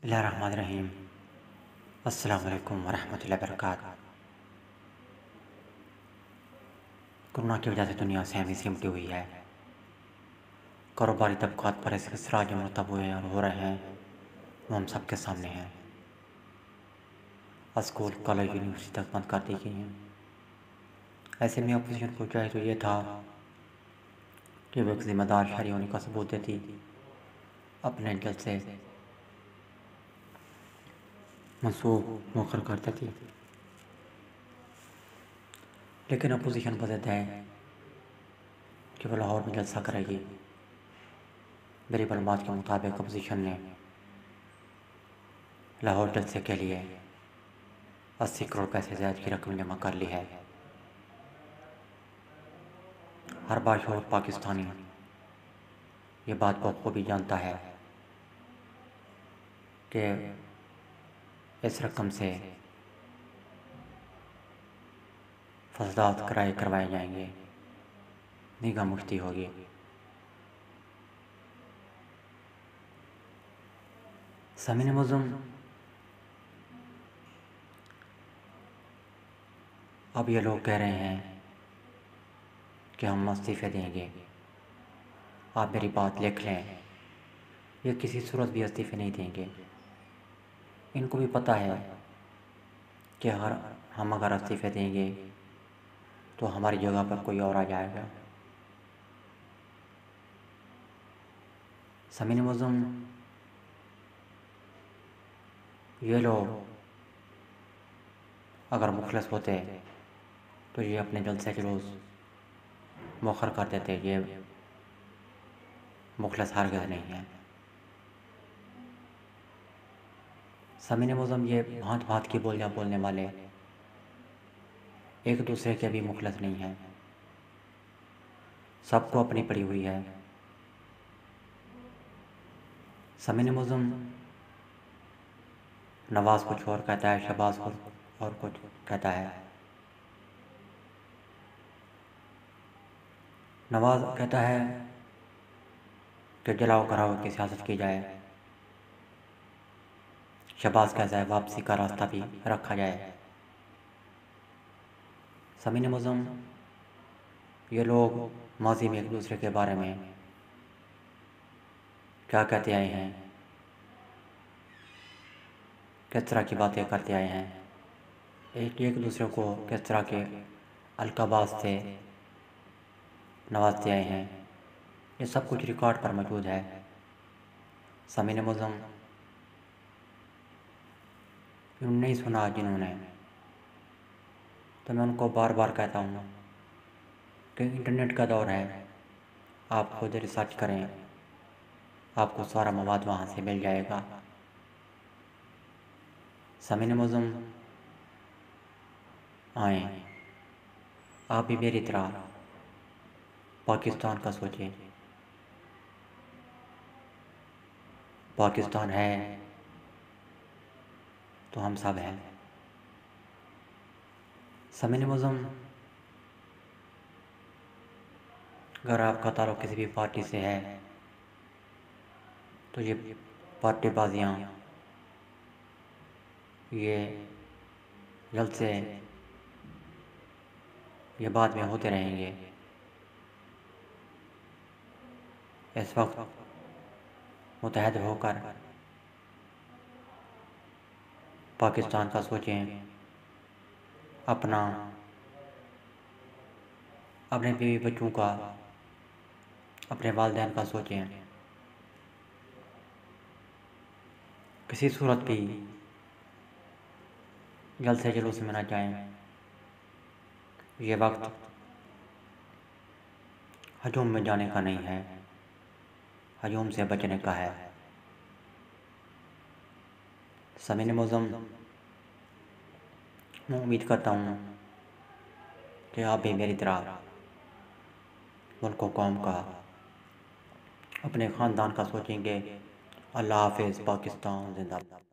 بسم اللہ الرحمن الرحیم۔ السلام علیکم ورحمۃ اللہ وبرکاتہ۔ کورونا کی وجہ سے دنیا سہمی سمٹی ہوئی ہے۔ کاروباری طبقات پر اس اسرار جو مرتب ہوئے ہیں اور ہو رہے ہیں وہ ہم سب کے سامنے ہیں۔ اسکول، کالج، یونیورسٹی تک بند کر دی گئی ہیں۔ ایسے میں اپوزیشن کو چاہے تو یہ تھا کہ وہ ایک ذمہ دار شہری ہونے کا ثبوت دیتی، اپنے جلسے منسوخ مؤخر کرتی تھی، لیکن اپوزیشن بضد ہے کہ وہ لاہور میں جلسہ کرے گی۔ میری معلومات کے مطابق اپوزیشن نے لاہور جلسے کے لیے 80 کروڑ پیسے زائد کی رقم جمع کر لی ہے۔ ہر باشعور پاکستانی یہ بات بخوبی جانتا ہے کہ اس رقم سے فسادات کروائے جائیں گے، نگاہ مشتی ہوگی۔ سامعین معظم، اب یہ لوگ کہہ رہے ہیں کہ ہم استعفے دیں گے۔ آپ میری بات لکھ لیں، یہ کسی صورت بھی استعفے نہیں دیں گے۔ ان کو بھی پتہ ہے کہ ہم اگر استعفے دیں گے تو ہماری جگہ پر کوئی اور آ جائے گا۔ سامعین معظم، یہ لوگ اگر مخلص ہوتے تو یہ اپنے جلسے کے روز مؤخر کر دیتے۔ یہ مخلص ہرگز نہیں ہے۔ سامعین معظم، یہ بھانت بھانت کی بولیاں بولنے والے ایک دوسرے کے بھی مخلص نہیں ہیں، سب کو اپنی پڑی ہوئی ہے۔ سامعین معظم، نواز کچھ اور کہتا ہے، شہباز اور کچھ کہتا ہے۔ نواز کہتا ہے کہ جلاؤ کراؤ کی سیاست کی جائے، شہباز کہتا ہے واپسی کا راستہ بھی رکھا جائے۔ سامعین معظم، یہ لوگ ماضی میں ایک دوسرے کے بارے میں کیا کہتے آئے ہیں، کس طرح کی باتیں کرتے آئے ہیں، ایک دوسرے کو کس طرح کے القابات سے نوازتے آئے ہیں، یہ سب کچھ ریکارڈ پر موجود ہے۔ سامعین معظم، نہیں سنا جنہوں نے تو میں ان کو بار بار کہتا ہوں کہ انٹرنیٹ کا دور ہے، آپ خود ریسرچ کریں، آپ کو سارا مواد وہاں سے مل جائے گا۔ سامعین معظم، آئیں آپ بھی میری طرح پاکستان کا سوچیں۔ پاکستان ہے تو ہم سب ہیں۔ سامعین معظم، اگر آپ کا تعلق کسی بھی پارٹی سے ہے تو یہ پارٹی بازیاں، یہ جلسے یہ بعد میں ہوتے رہیں گے۔ اس وقت متحد ہو کر پاکستان کا سوچیں، اپنے بیوی بچوں کا، اپنے والدین کا سوچیں۔ کسی صورت بھی جلسے جلوس میں نہ جائیں۔ یہ وقت ہجوم میں جانے کا نہیں ہے، ہجوم سے بچنے کا ہے۔ سامعین معظم، میں امید کرتا ہوں کہ آپ بھی میری طرح ملک و قوم کا، اپنے خاندان کا سوچیں گے۔ اللہ حافظ۔ پاکستان زندہ باد۔